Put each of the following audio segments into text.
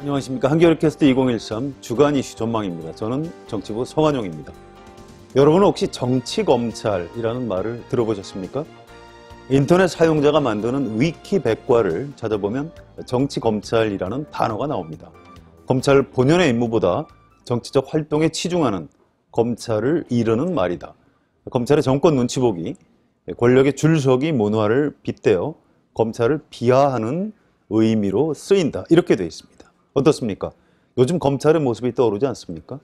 안녕하십니까. 한겨레 캐스트 2013 주간 이슈 전망입니다. 저는 정치부 성한용입니다. 여러분은 혹시 정치검찰이라는 말을 들어보셨습니까? 인터넷 사용자가 만드는 위키 백과를 찾아보면 정치검찰이라는 단어가 나옵니다. 검찰 본연의 임무보다 정치적 활동에 치중하는 검찰을 이르는 말이다. 검찰의 정권 눈치 보기, 권력의 줄서기 문화를 빗대어 검찰을 비하하는 의미로 쓰인다. 이렇게 되어 있습니다. 어떻습니까? 요즘 검찰의 모습이 떠오르지 않습니까?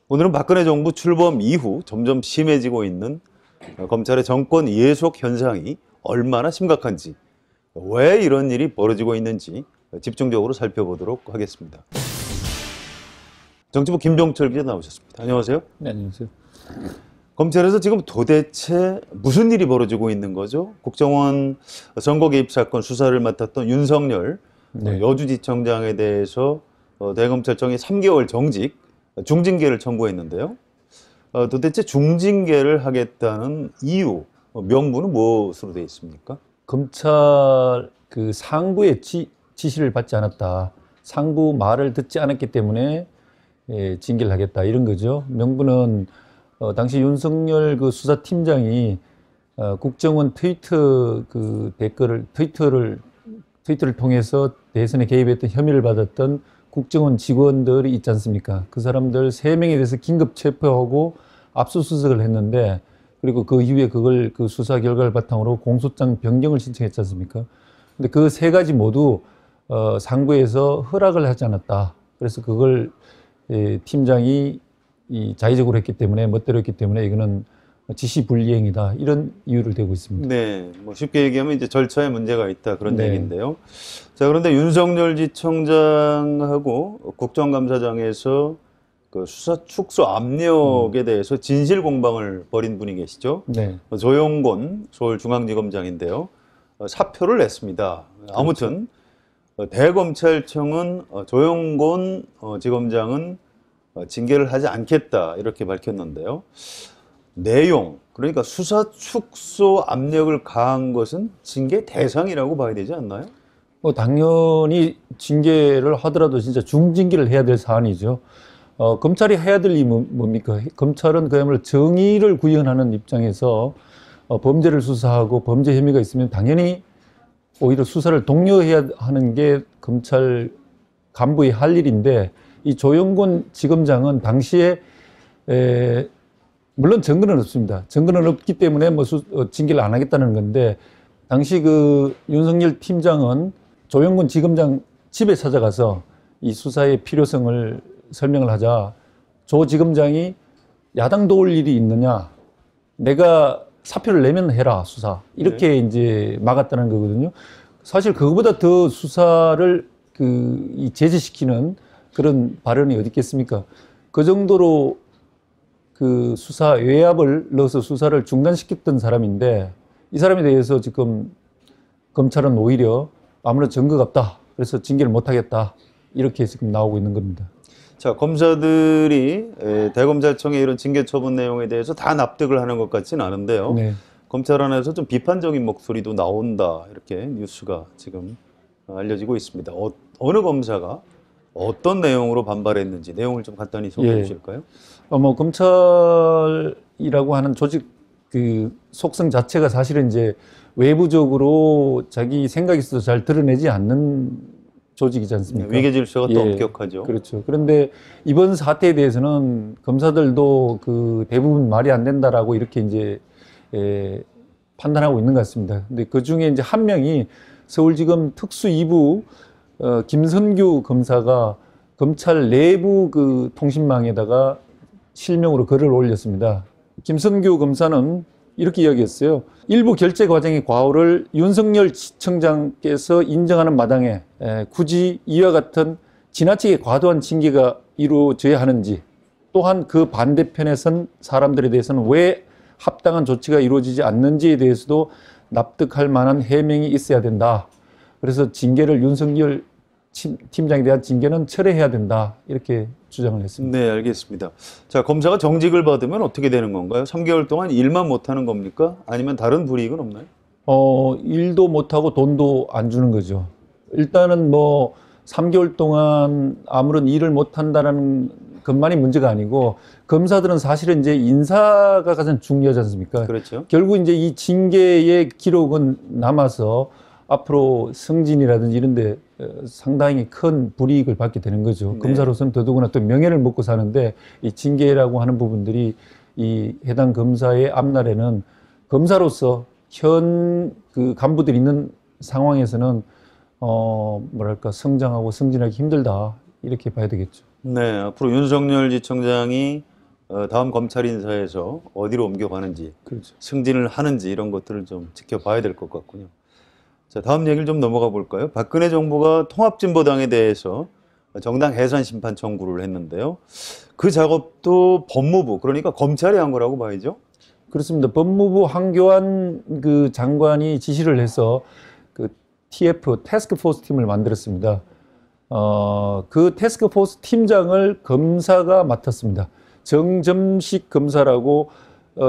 오늘은 박근혜 정부 출범 이후 점점 심해지고 있는 검찰의 정권 예속 현상이 얼마나 심각한지, 왜 이런 일이 벌어지고 있는지 집중적으로 살펴보도록 하겠습니다. 정치부 김종철 기자 나오셨습니다. 안녕하세요. 네, 안녕하세요. 검찰에서 지금 도대체 무슨 일이 벌어지고 있는 거죠? 국정원 선거 개입 사건 수사를 맡았던 윤석열 여주지청장에 대해서 대검찰청이 3개월 정직, 중징계를 청구했는데요. 도대체 중징계를 하겠다는 이유, 명분은 무엇으로 되어 있습니까? 검찰 그 상부의 지시를 받지 않았다. 상부 말을 듣지 않았기 때문에 징계를 하겠다. 이런 거죠. 명분은 당시 윤석열 그 수사팀장이 국정원 트위터 그 댓글을 트위터를 통해서 대선에 개입했던 혐의를 받았던 국정원 직원들이 있지 않습니까? 그 사람들 3명에 대해서 긴급 체포하고 압수수색을 했는데, 그리고 그 이후에 그걸 그 수사 결과를 바탕으로 공소장 변경을 신청했지 않습니까? 근데 그 3가지 모두 상부에서 허락을 하지 않았다. 그래서 그걸 팀장이 자의적으로 했기 때문에, 멋대로 했기 때문에 이거는 지시불이행이다, 이런 이유를 대고 있습니다. 네, 뭐 쉽게 얘기하면 이제 절차에 문제가 있다, 그런 얘기인데요. 자, 그런데 윤석열 지청장하고 국정감사장에서 그 수사 축소 압력에 대해서 진실 공방을 벌인 분이 계시죠. 네. 조용곤 서울중앙지검장인데요. 사표를 냈습니다. 아무튼 대검찰청은 조용곤 지검장은 징계를 하지 않겠다, 이렇게 밝혔는데요. 내용, 그러니까 수사 축소 압력을 가한 것은 징계 대상이라고 봐야 되지 않나요? 당연히 징계를 하더라도 진짜 중징계를 해야 될 사안이죠. 검찰이 해야 될 일이 뭡니까? 검찰은 그야말로 정의를 구현하는 입장에서 범죄를 수사하고 범죄 혐의가 있으면 당연히 오히려 수사를 독려해야 하는 게 검찰 간부의 할 일인데, 이 조영곤 지검장은 당시에 물론 증거는 없습니다. 증거는 없기 때문에 뭐 징계를 안 하겠다는 건데, 당시 그 윤석열 팀장은 조영곤 지검장 집에 찾아가서 이 수사의 필요성을 설명을 하자, 조 지검장이 야당 도울 일이 있느냐, 내가 사표를 내면 해라, 수사, 이렇게 이제 막았다는 거거든요. 사실 그거보다 더 수사를 제재시키는 그런 발언이 어디 있겠습니까? 그 정도로 그 수사 외압을 넣어서 수사를 중단시켰던 사람인데, 이 사람에 대해서 지금 검찰은 오히려 아무런 증거가 없다, 그래서 징계를 못하겠다, 이렇게 지금 나오고 있는 겁니다. 자, 검사들이 대검찰청의 이런 징계 처분 내용에 대해서 다 납득을 하는 것 같지는 않은데요. 네. 검찰 안에서 좀 비판적인 목소리도 나온다, 이렇게 뉴스가 지금 알려지고 있습니다. 어느 검사가 어떤 내용으로 반발했는지 내용을 좀 간단히 소개해 주실까요? 뭐 검찰이라고 하는 조직 그 속성 자체가 사실은 이제 외부적으로 자기 생각이 있어서 잘 드러내지 않는 조직이지 않습니까? 위계 질서가 또 엄격하죠. 그렇죠. 그런데 이번 사태에 대해서는 검사들도 그 대부분 말이 안 된다라고 이렇게 이제 판단하고 있는 것 같습니다. 근데 그 중에 이제 한 명이 서울지검 특수 2부 김선규 검사가 검찰 내부 그 통신망에다가 실명으로 글을 올렸습니다. 김선규 검사는 이렇게 이야기했어요. 일부 결재 과정의 과오를 윤석열 지청장께서 인정하는 마당에 굳이 이와 같은 지나치게 과도한 징계가 이루어져야 하는지, 또한 그 반대편에 선 사람들에 대해서는 왜 합당한 조치가 이루어지지 않는지에 대해서도 납득할 만한 해명이 있어야 된다. 그래서 징계를 윤석열 팀장에 대한 징계는 철회해야 된다, 이렇게 주장을 했습니다. 네, 알겠습니다. 자, 검사가 정직을 받으면 어떻게 되는 건가요? 3개월 동안 일만 못하는 겁니까? 아니면 다른 불이익은 없나요? 일도 못하고 돈도 안 주는 거죠. 일단은 뭐 3개월 동안 아무런 일을 못 한다는 것만이 문제가 아니고 검사들은 사실은 이제 인사가 가장 중요하지 않습니까? 그렇죠. 결국 이제 이 징계의 기록은 남아서 앞으로 승진이라든지 이런 데 상당히 큰 불이익을 받게 되는 거죠. 네. 검사로서는 더더구나 또 명예를 먹고 사는데 이 징계라고 하는 부분들이 이 해당 검사의 앞날에는 검사로서 현 그 간부들이 있는 상황에서는 뭐랄까 성장하고 승진하기 힘들다 이렇게 봐야 되겠죠. 네, 앞으로 윤석열 지청장이 다음 검찰 인사에서 어디로 옮겨가는지, 그렇죠. 승진을 하는지 이런 것들을 좀 지켜봐야 될 것 같군요. 자, 다음 얘기를 좀 넘어가 볼까요? 박근혜 정부가 통합진보당에 대해서 정당 해산 심판 청구를 했는데요. 그 작업도 법무부, 그러니까 검찰이 한 거라고 봐야죠. 그렇습니다. 법무부 한교안 그 장관이 지시를 해서 그 TF 태스크포스 팀을 만들었습니다. 그 태스크포스 팀장을 검사가 맡았습니다. 정점식 검사라고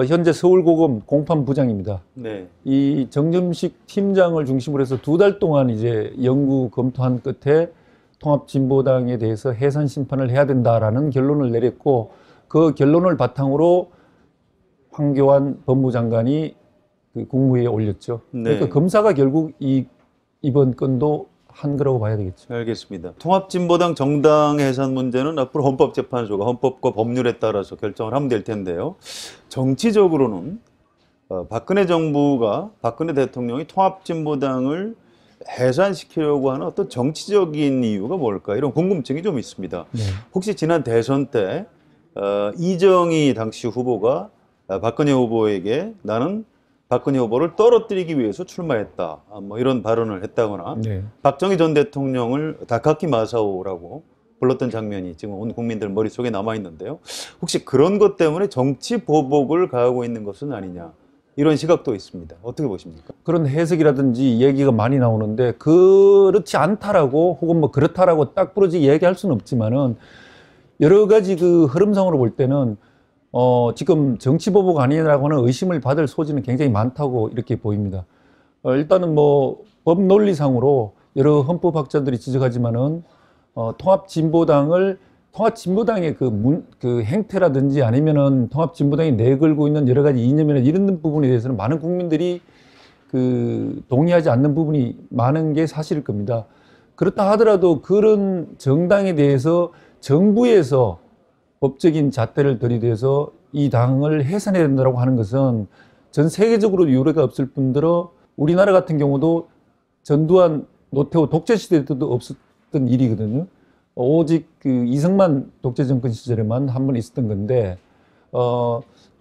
현재 서울고검 공판부장입니다. 네. 이 정점식 팀장을 중심으로 해서 2달 동안 이제 연구 검토한 끝에 통합진보당에 대해서 해산 심판을 해야 된다라는 결론을 내렸고 그 결론을 바탕으로 황교안 법무장관이 그 국무회의에 올렸죠. 네. 그러니까 검사가 결국 이번 건도 한 거라고 봐야 되겠죠. 알겠습니다. 통합진보당 정당 해산 문제는 앞으로 헌법재판소가 헌법과 법률에 따라서 결정을 하면 될 텐데요. 정치적으로는 박근혜 정부가 박근혜 대통령이 통합진보당을 해산시키려고 하는 어떤 정치적인 이유가 뭘까 이런 궁금증이 좀 있습니다. 네. 혹시 지난 대선 때 이정희 당시 후보가 박근혜 후보에게 나는 박근혜 후보를 떨어뜨리기 위해서 출마했다. 뭐 이런 발언을 했다거나 네. 박정희 전 대통령을 다카키 마사오라고 불렀던 장면이 지금 온 국민들 머릿속에 남아있는데요. 혹시 그런 것 때문에 정치 보복을 가하고 있는 것은 아니냐. 이런 시각도 있습니다. 어떻게 보십니까? 그런 해석이라든지 얘기가 많이 나오는데 그렇지 않다라고 혹은 뭐 그렇다라고 딱 부러지게 얘기할 수는 없지만은 여러 가지 그 흐름상으로 볼 때는 지금 정치보복 아니라고 하는 의심을 받을 소지는 굉장히 많다고 이렇게 보입니다. 일단은 뭐 법 논리상으로 여러 헌법학자들이 지적하지만은 통합진보당의 그 행태라든지 아니면은 통합진보당이 내걸고 있는 여러 가지 이념이나 이런 부분에 대해서는 많은 국민들이 그 동의하지 않는 부분이 많은 게 사실일 겁니다. 그렇다 하더라도 그런 정당에 대해서 정부에서 법적인 잣대를 들이대서 이 당을 해산해야 된다고 하는 것은 전 세계적으로 유례가 없을 뿐더러 우리나라 같은 경우도 전두환, 노태우 독재 시대 때도 없었던 일이거든요. 오직 그 이승만 독재 정권 시절에만 한 번 있었던 건데,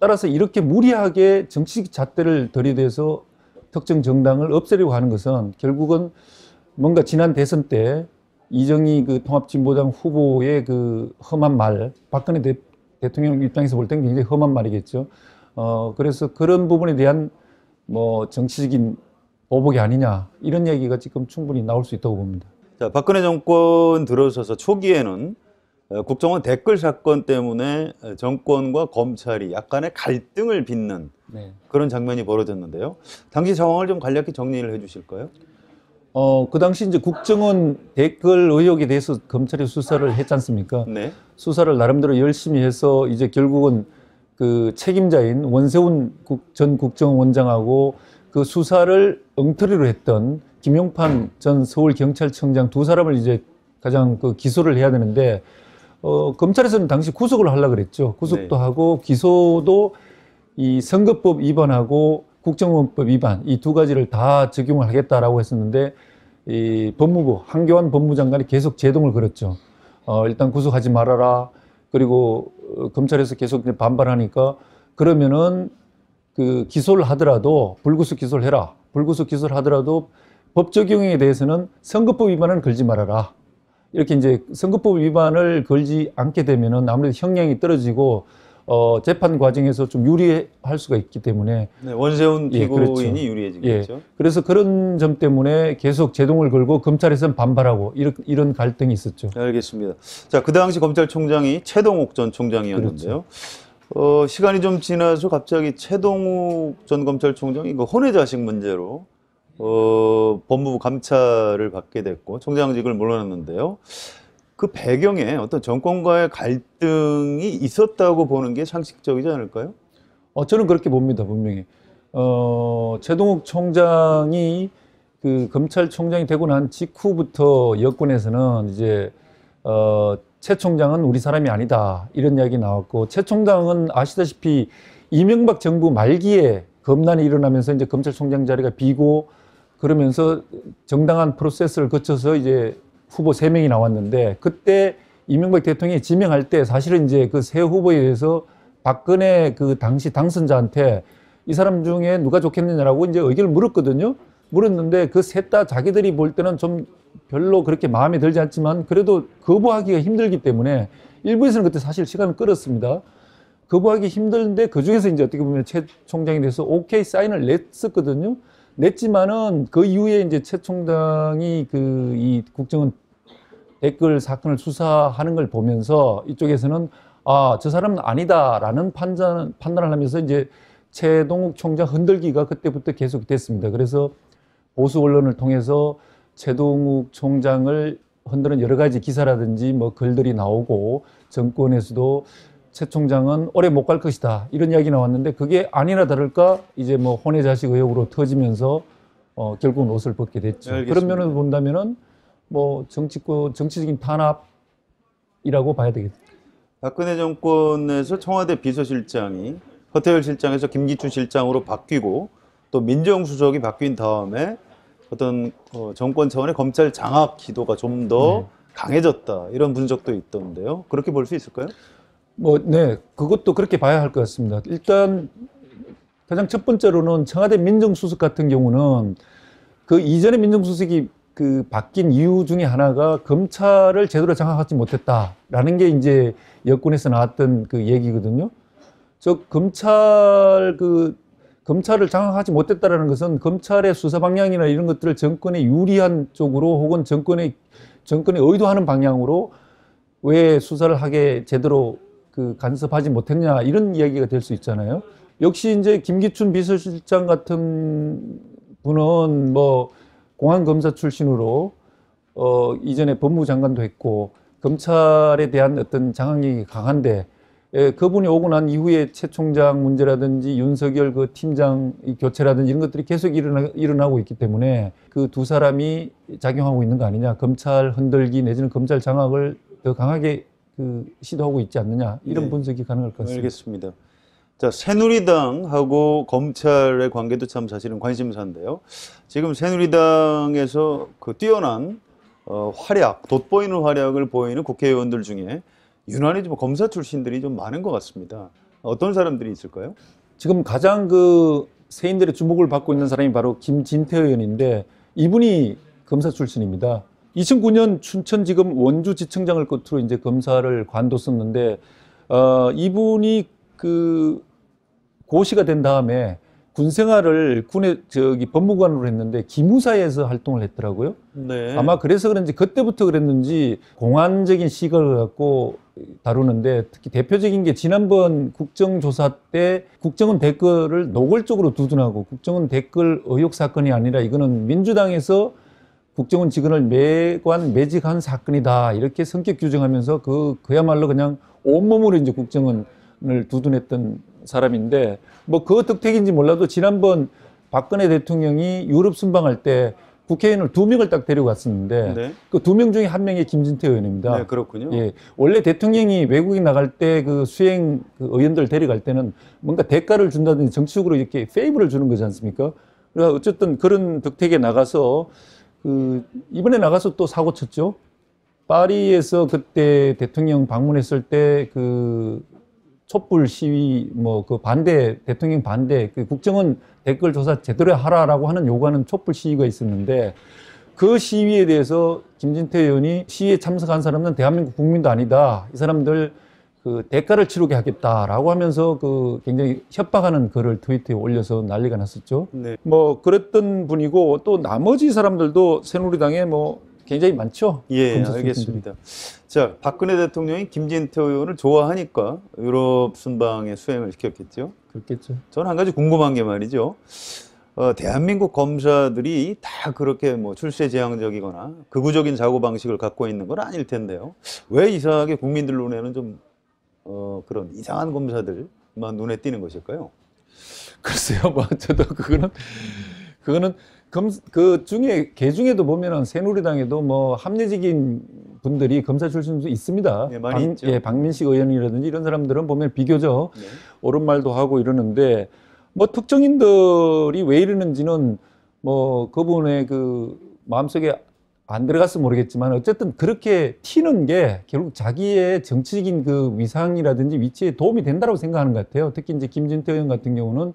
따라서 이렇게 무리하게 정치적 잣대를 들이대서 특정 정당을 없애려고 하는 것은 결국은 뭔가 지난 대선 때 이정희 그 통합진보당 후보의 그 험한 말, 박근혜 대통령 입장에서 볼 때는 굉장히 험한 말이겠죠. 그래서 그런 부분에 대한 뭐 정치적인 보복이 아니냐 이런 얘기가 지금 충분히 나올 수 있다고 봅니다. 자, 박근혜 정권 들어서서 초기에는 국정원 댓글 사건 때문에 정권과 검찰이 약간의 갈등을 빚는 네. 그런 장면이 벌어졌는데요. 당시 상황을 좀 간략히 정리를 해주실까요? 그 당시 이제 국정원 댓글 의혹에 대해서 검찰이 수사를 했지 않습니까? 네. 수사를 나름대로 열심히 해서 이제 결국은 그 책임자인 원세훈 전 국정원장하고 그 수사를 엉터리로 했던 김용판 전 서울경찰청장 두 사람을 이제 가장 그 기소를 해야 되는데, 검찰에서는 당시 구속을 하려고 그랬죠. 구속도 네. 하고 기소도 이 선거법 위반하고 국정원법 위반 이 두 가지를 다 적용을 하겠다라고 했었는데 이 법무부 한교안 법무장관이 계속 제동을 걸었죠. 일단 구속하지 말아라. 그리고 검찰에서 계속 반발하니까 그러면은 그 기소를 하더라도 불구속 기소를 해라. 불구속 기소를 하더라도 법 적용에 대해서는 선거법 위반은 걸지 말아라. 이렇게 이제 선거법 위반을 걸지 않게 되면은 아무래도 형량이 떨어지고 재판 과정에서 좀 유리할 수가 있기 때문에 네, 원세훈 예, 피고인이 그렇죠. 유리해지겠죠. 그래서 그런 점 때문에 계속 제동을 걸고 검찰에서는 반발하고 이런 갈등이 있었죠. 알겠습니다. 자, 그 당시 검찰총장이 최동욱 전 총장이었는데요. 시간이 좀 지나서 갑자기 최동욱 전 검찰총장이 그 혼외자식 문제로 법무부 감찰을 받게 됐고 총장직을 물러났는데요. 그 배경에 어떤 정권과의 갈등이 있었다고 보는 게 상식적이지 않을까요? 저는 그렇게 봅니다, 분명히. 최동욱 총장이 그 검찰총장이 되고 난 직후부터 여권에서는 이제, 최 총장은 우리 사람이 아니다. 이런 이야기 나왔고, 최 총장은 아시다시피 이명박 정부 말기에 검난이 일어나면서 이제 검찰총장 자리가 비고 그러면서 정당한 프로세스를 거쳐서 이제 후보 3명이 나왔는데, 그때 이명박 대통령이 지명할 때 사실은 이제 그 세 후보에 대해서 박근혜 그 당시 당선자한테 이 사람 중에 누가 좋겠느냐라고 이제 의견을 물었거든요. 물었는데 그 셋 다 자기들이 볼 때는 좀 별로 그렇게 마음에 들지 않지만 그래도 거부하기가 힘들기 때문에 일부에서는 그때 사실 시간을 끌었습니다. 거부하기 힘든데 그 중에서 이제 어떻게 보면 최 총장에 대해서 오케이 사인을 냈었거든요. 냈지만은 그 이후에 이제 최 총장이 그 이 국정원 댓글 사건을 수사하는 걸 보면서 이쪽에서는 저 사람은 아니다라는 판단을 하면서 이제 최동욱 총장 흔들기가 그때부터 계속 됐습니다. 그래서 보수 언론을 통해서 최동욱 총장을 흔드는 여러 가지 기사라든지 뭐 글들이 나오고 정권에서도 최 총장은 오래 못 갈 것이다 이런 이야기 나왔는데 그게 아니나 다를까 이제 뭐 혼외 자식 의혹으로 터지면서 결국은 옷을 벗게 됐죠. 알겠습니다. 그런 면을 본다면은 뭐 정치적인 탄압이라고 봐야 되겠죠. 박근혜 정권에서 청와대 비서실장이 허태열 실장에서 김기춘 실장으로 바뀌고 또 민정수석이 바뀐 다음에 어떤 정권 차원의 검찰 장악 기도가 좀 더 강해졌다 이런 분석도 있던데요. 그렇게 볼 수 있을까요? 네, 그것도 그렇게 봐야 할 것 같습니다. 일단 가장 첫 번째로는 청와대 민정수석 같은 경우는 그 이전에 민정수석이 그 바뀐 이유 중에 하나가 검찰을 제대로 장악하지 못했다라는 게 이제 여권에서 나왔던 그 얘기거든요. 검찰을 장악하지 못했다라는 것은 검찰의 수사 방향이나 이런 것들을 정권에 유리한 쪽으로 혹은 정권에 의도하는 방향으로 왜 수사를 하게 제대로 그 간섭하지 못했냐 이런 이야기가 될 수 있잖아요. 역시 이제 김기춘 비서실장 같은 분은 뭐 공안검사 출신으로 이전에 법무부 장관도 했고 검찰에 대한 어떤 장악력이 강한데 그분이 오고 난 이후에 최 총장 문제라든지 윤석열 그 팀장 교체라든지 이런 것들이 계속 일어나고 있기 때문에 그 두 사람이 작용하고 있는 거 아니냐. 검찰 흔들기 내지는 검찰 장악을 더 강하게 시도하고 있지 않느냐. 이런 분석이 가능할 것 같습니다. 알겠습니다. 자, 새누리당하고 검찰의 관계도 참 사실은 관심사인데요. 지금 새누리당에서 그 뛰어난 활약, 돋보이는 활약을 보이는 국회의원들 중에 유난히 좀 검사 출신들이 좀 많은 것 같습니다. 어떤 사람들이 있을까요? 지금 가장 세인들의 주목을 받고 있는 사람이 바로 김진태 의원인데 이분이 검사 출신입니다. 2009년 춘천지검 원주지청장을 끝으로 이제 검사를 관뒀었는데 이분이 고시가 된 다음에 군 생활을 법무관으로 했는데 기무사에서 활동을 했더라고요. 네. 아마 그래서 그런지 그때부터 그랬는지 공안적인 시각을 갖고 다루는데 특히 대표적인 게 지난번 국정조사 때 국정원 댓글을 노골적으로 두둔하고 국정원 댓글 의혹 사건이 아니라 이거는 민주당에서 국정원 직원을 매직한 사건이다 이렇게 성격 규정하면서 그야말로 그냥 온몸으로 이제 국정원을 두둔했던 사람인데 뭐 그 덕택인지 몰라도 지난번 박근혜 대통령이 유럽 순방할 때 국회의원을 2명을 딱 데려갔었는데 네. 그 2명 중에 한 명이 김진태 의원입니다. 네, 그렇군요. 예, 원래 대통령이 외국에 나갈 때 그 수행 의원들 데려갈 때는 뭔가 대가를 준다든지 정치적으로 이렇게 페이브를 주는 거지 않습니까? 그러니까 어쨌든 그런 덕택에 나가서 이번에 나가서 또 사고 쳤죠. 파리에서 그때 대통령 방문했을 때 촛불 시위 대통령 반대 국정원 댓글 조사 제대로 하라라고 하는 요구하는 촛불 시위가 있었는데 그 시위에 대해서 김진태 의원이 시위에 참석한 사람은 대한민국 국민도 아니다. 이 사람들 대가를 치르게 하겠다라고 하면서 굉장히 협박하는 글을 트위터에 올려서 난리가 났었죠. 네. 뭐 그랬던 분이고 또 나머지 사람들도 새누리당에 굉장히 많죠. 예, 알겠습니다. 자, 박근혜 대통령이 김진태 의원을 좋아하니까 유럽 순방에 수행을 시켰겠죠. 그렇겠죠. 저는 한 가지 궁금한 게 말이죠. 대한민국 검사들이 다 그렇게 뭐 출세지향적이거나 극우적인 사고방식을 갖고 있는 건 아닐 텐데요. 왜 이상하게 국민들 눈에는 좀 그런 이상한 검사들만 눈에 띄는 것일까요? 글쎄요, 뭐 저도 그거는 그 중에 개 중에도 보면은 새누리당에도 뭐 합리적인 분들이 검사 출신도 있습니다. 네, 많이 있죠. 박민식 의원이라든지 이런 사람들은 보면 비교적 네. 옳은 말도 하고 이러는데 뭐 특정인들이 왜 이러는지는 뭐 그분의 그 마음속에 안 들어갔어 모르겠지만 어쨌든 그렇게 튀는 게 결국 자기의 정치적인 그 위상이라든지 위치에 도움이 된다고 생각하는 것 같아요. 특히 이제 김진태 의원 같은 경우는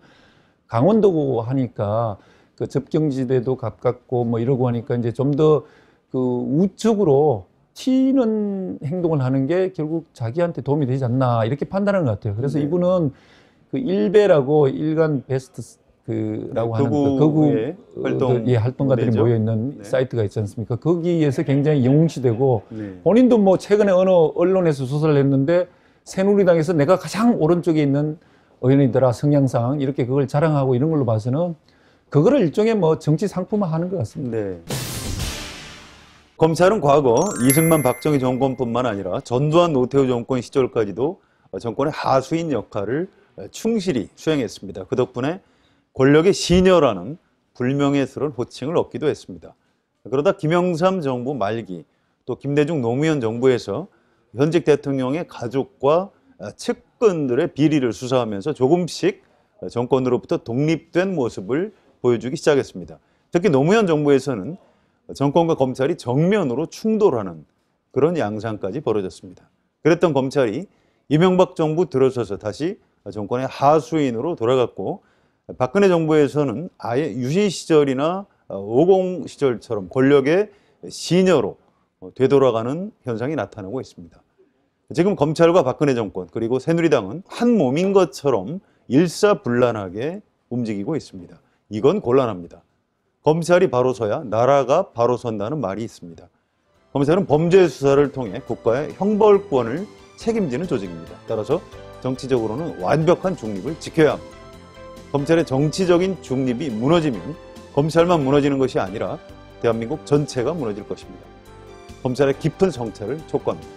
강원도고 하니까 그 접경지대도 가깝고 뭐 이러고 하니까 이제 좀 더 그 우측으로 튀는 행동을 하는 게 결국 자기한테 도움이 되지 않나 이렇게 판단하는 것 같아요. 그래서 네. 이분은 그 일베라고 일간 베스트 그라고 하는 그 극우의 활동가들이 무대죠. 모여 있는 네. 사이트가 있지 않습니까? 거기에서 굉장히 영웅시되고 네. 본인도 뭐 최근에 어느 언론에서 조사를 했는데 새누리당에서 내가 가장 오른쪽에 있는 의원이더라 성향상 이렇게 그걸 자랑하고 이런 걸로 봐서는 그거를 일종의 뭐 정치 상품화하는 것 같습니다. 네. 검찰은 과거 이승만 박정희 정권뿐만 아니라 전두환 노태우 정권 시절까지도 정권의 하수인 역할을 충실히 수행했습니다. 그 덕분에 권력의 시녀라는 불명예스러운 호칭을 얻기도 했습니다. 그러다 김영삼 정부 말기 또 김대중 노무현 정부에서 현직 대통령의 가족과 측근들의 비리를 수사하면서 조금씩 정권으로부터 독립된 모습을 보여주기 시작했습니다. 특히 노무현 정부에서는 정권과 검찰이 정면으로 충돌하는 그런 양상까지 벌어졌습니다. 그랬던 검찰이 이명박 정부 들어서서 다시 정권의 하수인으로 돌아갔고 박근혜 정부에서는 아예 유신 시절이나 50 시절처럼 권력의 시녀로 되돌아가는 현상이 나타나고 있습니다. 지금 검찰과 박근혜 정권 그리고 새누리당은 한 몸인 것처럼 일사불란하게 움직이고 있습니다. 이건 곤란합니다. 검찰이 바로 서야 나라가 바로 선다는 말이 있습니다. 검찰은 범죄 수사를 통해 국가의 형벌권을 책임지는 조직입니다. 따라서 정치적으로는 완벽한 중립을 지켜야 합니다. 검찰의 정치적인 중립이 무너지면 검찰만 무너지는 것이 아니라 대한민국 전체가 무너질 것입니다. 검찰의 깊은 성찰을 촉구합니다.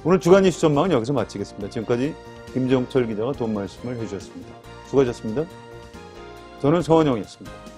오늘 주간 이슈 전망은 여기서 마치겠습니다. 지금까지 김정철 기자가 도움 말씀을 해주셨습니다. 수고하셨습니다. 저는 서원영이었습니다.